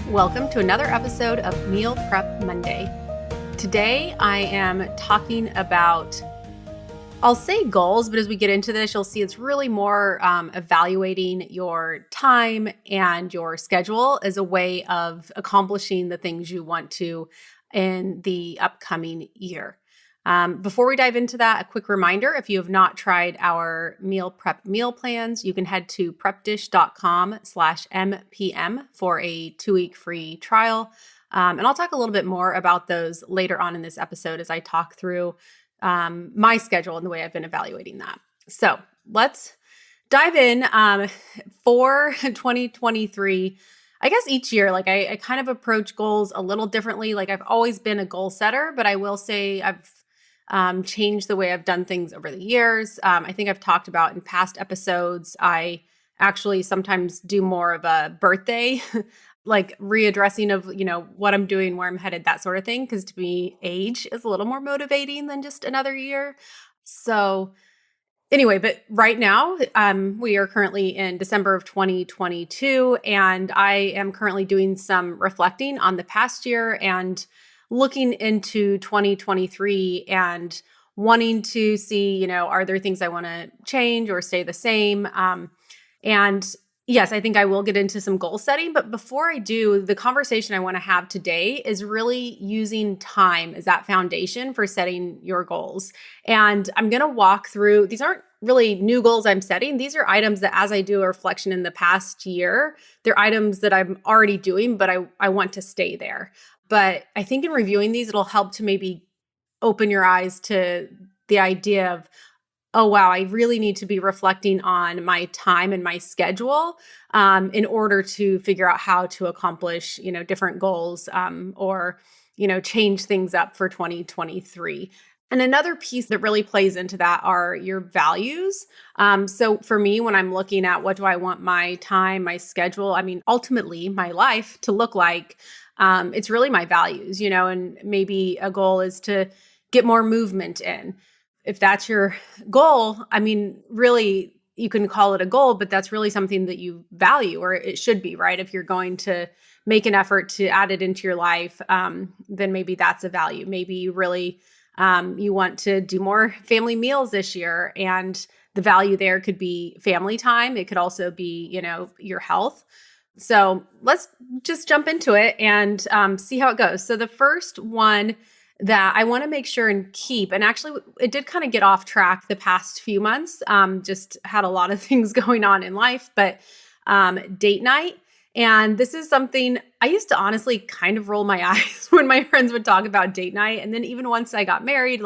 Welcome to another episode of Meal Prep Monday. Today I am talking about, I'll say goals, but as we get into this, you'll see it's really more evaluating your time and your schedule as a way of accomplishing the things you want to in the upcoming year. Before we dive into that, a quick reminder, if you have not tried our meal prep meal plans, you can head to prepdish.com/MPM for a 2-week free trial. And I'll talk a little bit more about those later on in this episode as I talk through my schedule and the way I've been evaluating that. So let's dive in for 2023. I guess each year, I kind of approach goals a little differently. I've always been a goal setter, but I will say I've changed the way I've done things over the years. I think I've talked about in past episodes, I actually sometimes do more of a birthday, readdressing of, what I'm doing, where I'm headed, that sort of thing. Because to me, age is a little more motivating than just another year. So anyway, but right now, we are currently in December of 2022, and I am currently doing some reflecting on the past year and looking into 2023 and wanting to see, are there things I want to change or stay the same? And yes, I think I will get into some goal setting, but before I do, the conversation I want to have today is really using time as that foundation for setting your goals. And I'm going to walk through, these aren't really new goals I'm setting. These are items that as I do a reflection in the past year, they're items that I'm already doing, but I want to stay there. But I think in reviewing these, it'll help to maybe open your eyes to the idea of, oh, wow, I really need to be reflecting on my time and my schedule in order to figure out how to accomplish, different goals or, change things up for 2023. And another piece that really plays into that are your values. So for me, when I'm looking at what do I want my time, my schedule, ultimately my life to look like, it's really my values, and maybe a goal is to get more movement in. If that's your goal, really, you can call it a goal, but that's really something that you value, or it should be, right? If you're going to make an effort to add it into your life, then maybe that's a value. Maybe you really, you want to do more family meals this year, and the value there could be family time. It could also be, your health. So let's just jump into it and see how it goes. So the first one that I want to make sure and keep, and actually it did kind of get off track the past few months, just had a lot of things going on in life, but date night. And this is something I used to honestly kind of roll my eyes when my friends would talk about date night. And then even once I got married,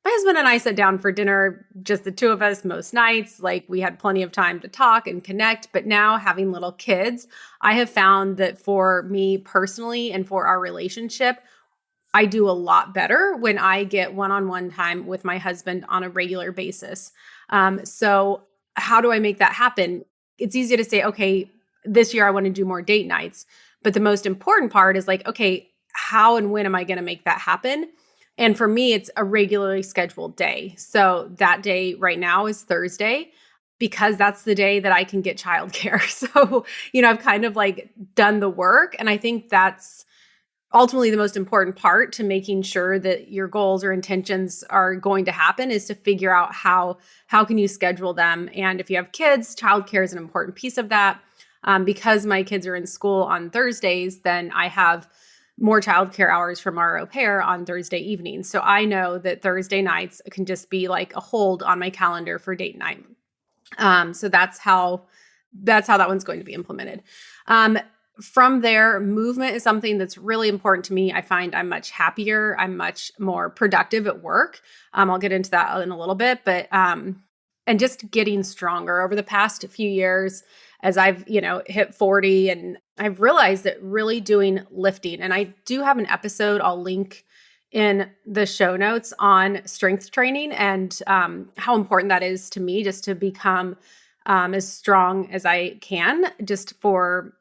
my husband and I sat down for dinner, just the two of us most nights. We had plenty of time to talk and connect. But now having little kids, I have found that for me personally and for our relationship, I do a lot better when I get one-on-one time with my husband on a regular basis. So how do I make that happen? It's easy to say, okay, this year I want to do more date nights. But the most important part is okay, how and when am I going to make that happen? And for me, it's a regularly scheduled day. So that day right now is Thursday because that's the day that I can get childcare. So, I've kind of done the work. And I think that's ultimately the most important part to making sure that your goals or intentions are going to happen is to figure out how can you schedule them. And if you have kids, childcare is an important piece of that. Because my kids are in school on Thursdays, then I have more childcare hours from our au pair on Thursday evenings. So I know that Thursday nights can just be a hold on my calendar for date night. So that's how that one's going to be implemented. From there, movement is something that's really important to me. I find I'm much happier. I'm much more productive at work. I'll get into that in a little bit, but and just getting stronger over the past few years as I've, hit 40, and I've realized that really doing lifting, and I do have an episode I'll link in the show notes on strength training and how important that is to me just to become as strong as I can just for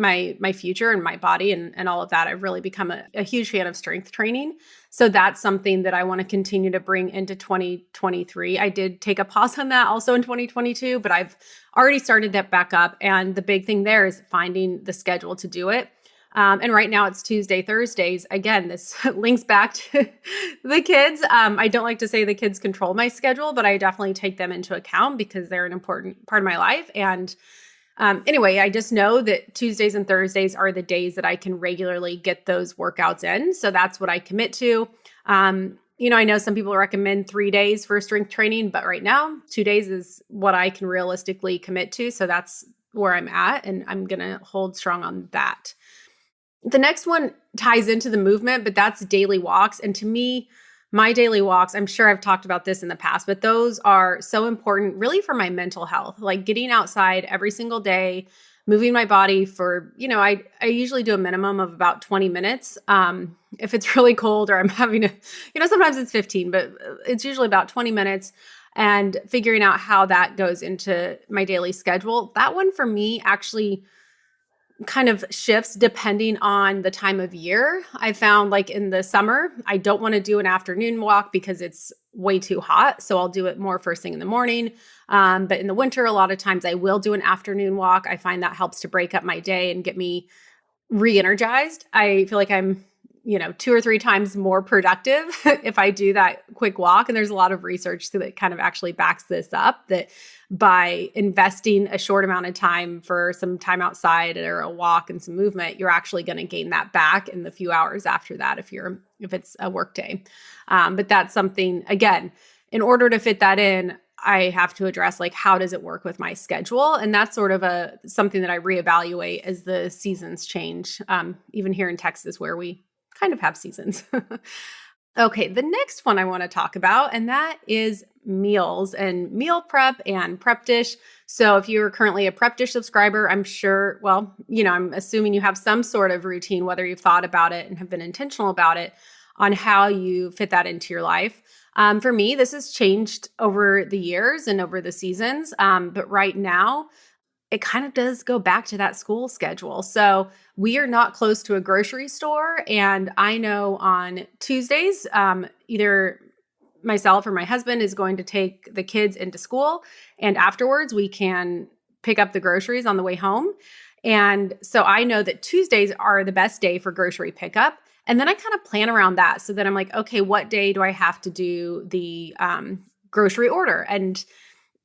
my future and my body and all of that. I've really become a huge fan of strength training. So that's something that I want to continue to bring into 2023. I did take a pause on that also in 2022, but I've already started that back up. And the big thing there is finding the schedule to do it. And right now it's Tuesday, Thursdays. Again, this links back to the kids. I don't like to say the kids control my schedule, but I definitely take them into account because they're an important part of my life. And anyway, I just know that Tuesdays and Thursdays are the days that I can regularly get those workouts in. So that's what I commit to. I know some people recommend 3 days for strength training, but right now 2 days is what I can realistically commit to. So that's where I'm at, and I'm going to hold strong on that. The next one ties into the movement, but that's daily walks. And to me, my daily walks, I'm sure I've talked about this in the past, but those are so important really for my mental health, like getting outside every single day, moving my body for, I usually do a minimum of about 20 minutes. If it's really cold or I'm having sometimes it's 15, but it's usually about 20 minutes, and figuring out how that goes into my daily schedule. That one for me actually kind of shifts depending on the time of year. I found like in the summer, I don't want to do an afternoon walk because it's way too hot. So I'll do it more first thing in the morning. But in the winter, a lot of times I will do an afternoon walk. I find that helps to break up my day and get me re-energized. I feel like I'm 2 or 3 times more productive if I do that quick walk. And there's a lot of research that kind of actually backs this up, that by investing a short amount of time for some time outside or a walk and some movement, you're actually going to gain that back in the few hours after that if it's a work day. But that's something, again, in order to fit that in, I have to address like, how does it work with my schedule? And that's sort of something that I reevaluate as the seasons change, even here in Texas where we kind of have seasons. Okay, the next one I want to talk about, and that is meals and meal prep and prep dish. So if you're currently a prep dish subscriber, I'm sure, I'm assuming you have some sort of routine, whether you've thought about it and have been intentional about it, on how you fit that into your life. For me, this has changed over the years and over the seasons. But right now, it kind of does go back to that school schedule. So we are not close to a grocery store. And I know on Tuesdays, either myself or my husband is going to take the kids into school. And afterwards, we can pick up the groceries on the way home. And so I know that Tuesdays are the best day for grocery pickup. And then I kind of plan around that. So then I'm like, okay, what day do I have to do the grocery order? And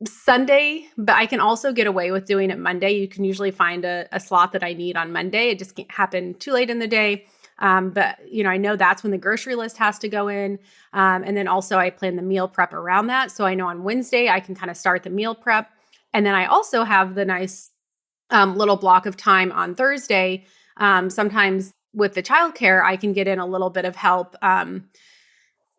Sunday, but I can also get away with doing it Monday. You can usually find a slot that I need on Monday. It just can't happen too late in the day. But I know that's when the grocery list has to go in. And then also I plan the meal prep around that. So I know on Wednesday I can kind of start the meal prep. And then I also have the nice little block of time on Thursday. Sometimes with the childcare, I can get in a little bit of help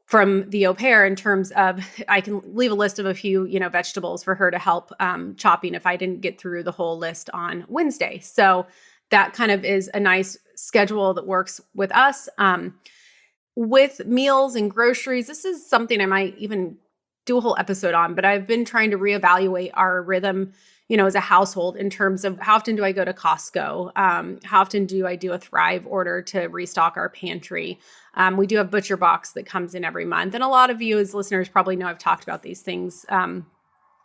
from the au pair in terms of I can leave a list of a few, vegetables for her to help chopping if I didn't get through the whole list on Wednesday. So that kind of is a nice schedule that works with us. With meals and groceries, this is something I might even do a whole episode on, but I've been trying to reevaluate our rhythm, as a household in terms of how often do I go to Costco? How often do I do a Thrive order to restock our pantry? We do have Butcher Box that comes in every month. And a lot of you as listeners probably know I've talked about these things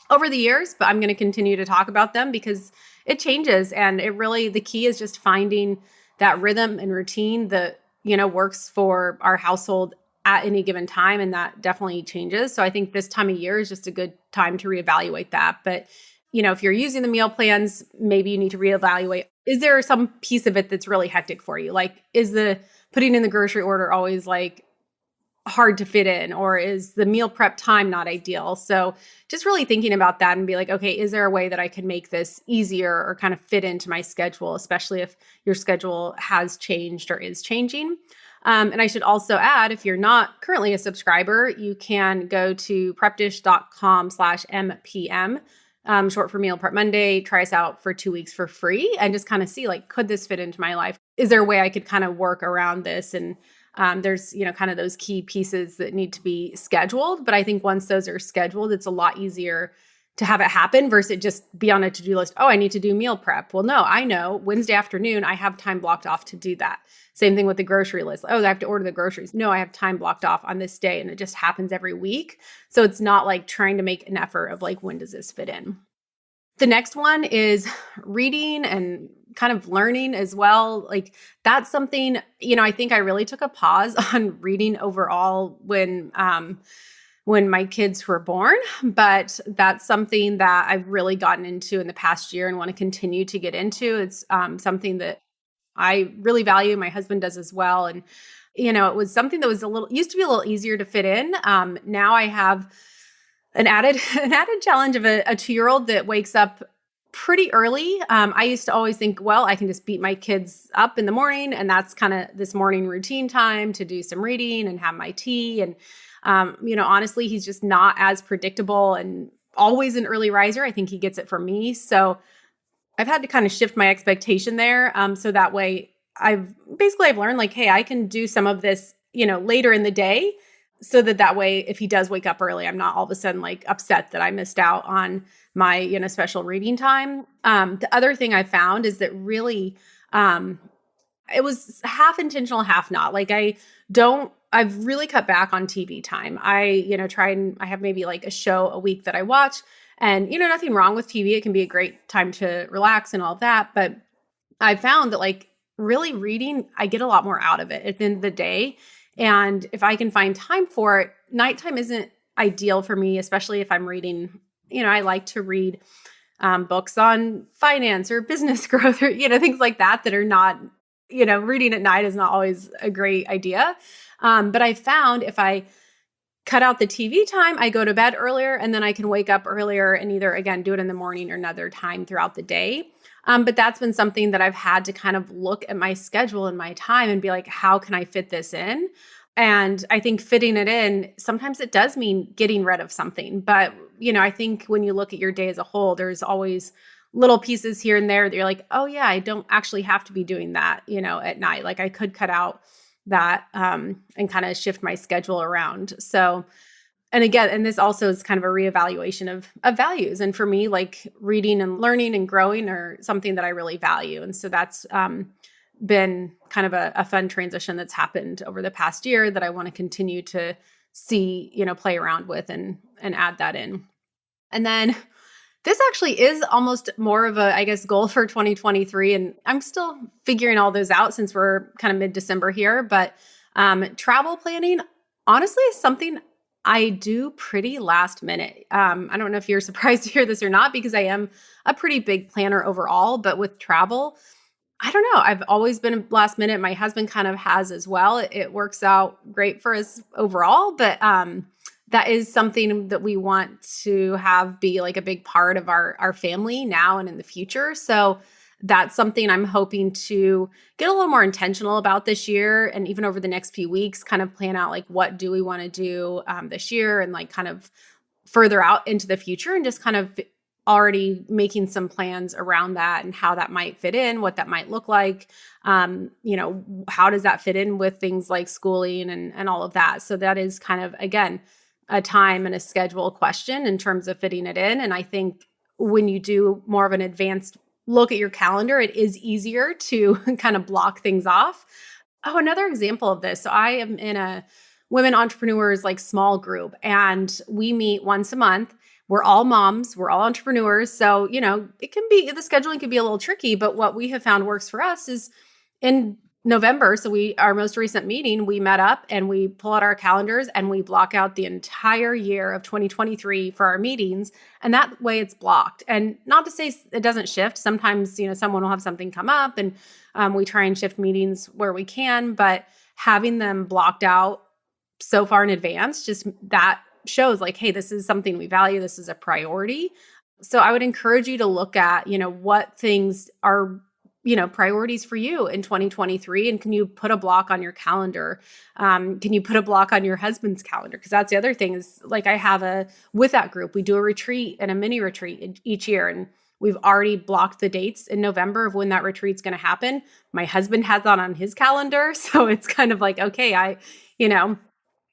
over the years, but I'm going to continue to talk about them because it changes. And the key is just finding that rhythm and routine that, works for our household at any given time. And that definitely changes. So I think this time of year is just a good time to reevaluate that. But if you're using the meal plans, maybe you need to reevaluate. Is there some piece of it that's really hectic for you? Like, is the putting in the grocery order always like hard to fit in, or is the meal prep time not ideal? So just really thinking about that and be like, okay, is there a way that I can make this easier or kind of fit into my schedule, especially if your schedule has changed or is changing? And I should also add, if you're not currently a subscriber, you can go to prepdish.com/MPM. Short for Meal Prep Monday. Try us out for 2 weeks for free and just kind of see, like, could this fit into my life? Is there a way I could kind of work around this? And there's, kind of those key pieces that need to be scheduled. But I think once those are scheduled, it's a lot easier to have it happen versus just be on a to-do list. Oh, I need to do meal prep. Well, no, I know Wednesday afternoon, I have time blocked off to do that. Same thing with the grocery list. Oh, I have to order the groceries. No, I have time blocked off on this day, and it just happens every week. So it's not like trying to make an effort of like, when does this fit in? The next one is reading and kind of learning as well. Like that's something, I think I really took a pause on reading overall when my kids were born, but that's something that I've really gotten into in the past year and want to continue to get into. It's something that I really value. My husband does as well. And, it was something that was used to be a little easier to fit in. Now I have an added an added challenge of a 2-year-old that wakes up pretty early. I used to always think, well, I can just beat my kids up in the morning, and that's kind of this morning routine time to do some reading and have my tea. And honestly, he's just not as predictable and always an early riser. I think he gets it from me. So I've had to kind of shift my expectation there. So that way I've learned like, hey, I can do some of this, later in the day, so that way, if he does wake up early, I'm not all of a sudden like upset that I missed out on my, special reading time. The other thing I found is that really, it was half intentional, half not. Like I've really cut back on TV time. I have maybe like a show a week that I watch, and, nothing wrong with TV. It can be a great time to relax and all of that. But I found that like really reading, I get a lot more out of it at the end of the day. And if I can find time for it, nighttime isn't ideal for me, especially if I'm reading, I like to read books on finance or business growth or, things like that are not, reading at night is not always a great idea. But I found if I cut out the TV time, I go to bed earlier, and then I can wake up earlier and either, again, do it in the morning or another time throughout the day. But that's been something that I've had to kind of look at my schedule and my time and be like, how can I fit this in? And I think fitting it in, sometimes it does mean getting rid of something. But, I think when you look at your day as a whole, there's always little pieces here and there that you're like, oh yeah, I don't actually have to be doing that, at night. Like I could cut out that and kind of shift my schedule around. So, and again, and this also is kind of a reevaluation of values. And for me, like reading and learning and growing are something that I really value. And so that's been kind of a fun transition that's happened over the past year that I want to continue to see, play around with and add that in. And then this actually is almost more of a, I guess, goal for 2023. And I'm still figuring all those out since we're kind of mid-December here. But travel planning, honestly, is something I do pretty last minute. I don't know if you're surprised to hear this or not, because I am a pretty big planner overall. But with travel, I don't know. I've always been last minute. My husband kind of has as well. It works out great for us overall. But that is something that we want to have be like a big part of our family now and in the future. So that's something I'm hoping to get a little more intentional about this year, and even over the next few weeks, kind of plan out like what do we want to do this year, and like kind of further out into the future, and just kind of already making some plans around that and how that might fit in, what that might look like. How does that fit in with things like schooling and all of that? So that is kind of, again, a time and a schedule question in terms of fitting it in. And I think when you do more of an advanced look at your calendar, it is easier to kind of block things off. Oh, another example of this. So I am in a women entrepreneurs like small group, and we meet once a month. We're all moms, we're all entrepreneurs. So, it can be, the scheduling can be a little tricky, but what we have found works for us is in November. So our most recent meeting, we met up and we pull out our calendars and we block out the entire year of 2023 for our meetings. And that way it's blocked. And not to say it doesn't shift. Sometimes, someone will have something come up, and we try and shift meetings where we can, but having them blocked out so far in advance, just that shows like, hey, this is something we value. This is a priority. So I would encourage you to look at, what things are priorities for you in 2023. And can you put a block on your calendar? Can you put a block on your husband's calendar? Because that's the other thing is like with that group, we do a retreat and a mini retreat each year. And we've already blocked the dates in November of when that retreat's going to happen. My husband has that on his calendar. So it's kind of like, okay,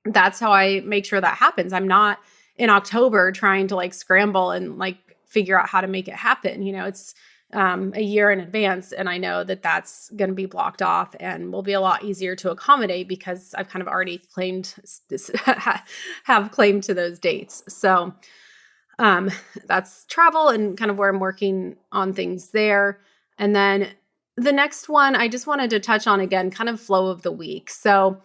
that's how I make sure that happens. I'm not in October trying to like scramble and like figure out how to make it happen. It's a year in advance. And I know that that's going to be blocked off and will be a lot easier to accommodate because I've kind of already have claimed to those dates. So Um, that's travel and kind of where I'm working on things there. And then the next one I just wanted to touch on again, kind of flow of the week. So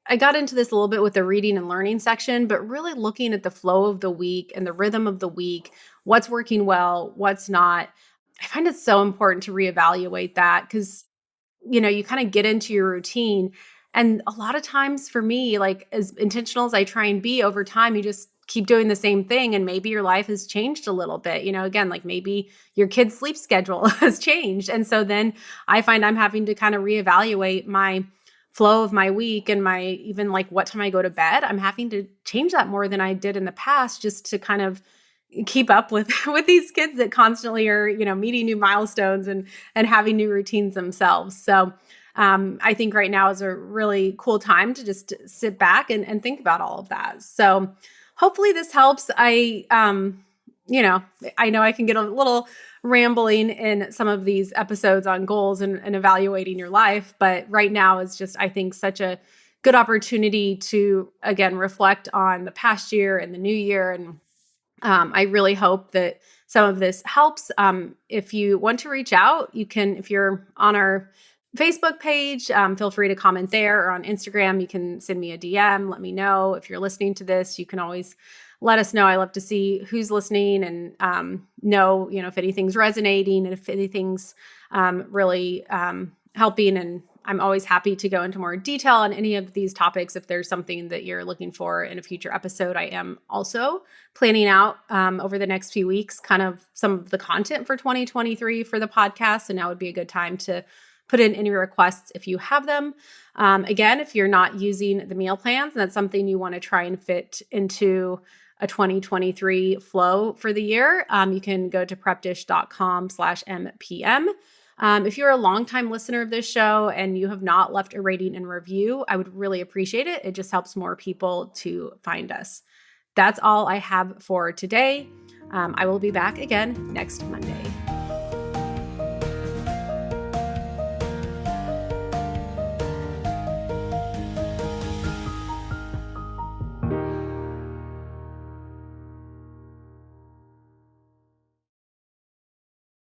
I got into this a little bit with the reading and learning section, but really looking at the flow of the week and the rhythm of the week, what's working well, what's not. I find it so important to reevaluate that because you kind of get into your routine. And a lot of times for me, like as intentional as I try and be over time, you just keep doing the same thing. And maybe your life has changed a little bit. Again, like maybe your kid's sleep schedule has changed. And so then I find I'm having to kind of reevaluate my flow of my week and my even like what time I go to bed. I'm having to change that more than I did in the past just to kind of keep up with with these kids that constantly are meeting new milestones and having new routines themselves. So I think right now is a really cool time to just sit back and think about all of that. So hopefully this helps. You know I know I can get a little rambling in some of these episodes on goals and evaluating your life, but right now is just, I think, such a good opportunity to again reflect on the past year and the new year. And I really hope that some of this helps. If you want to reach out, you can, if you're on our Facebook page, feel free to comment there, or on Instagram, you can send me a DM, let me know. If you're listening to this, you can always let us know. I love to see who's listening and know, if anything's resonating and if anything's really helping. And I'm always happy to go into more detail on any of these topics. If there's something that you're looking for in a future episode, I am also planning out over the next few weeks, kind of some of the content for 2023 for the podcast. And now would be a good time to put in any requests if you have them. Again, if you're not using the meal plans and that's something you want to try and fit into a 2023 flow for the year, you can go to prepdish.com/MPM. If you're a longtime listener of this show and you have not left a rating and review, I would really appreciate it. It just helps more people to find us. That's all I have for today. I will be back again next Monday.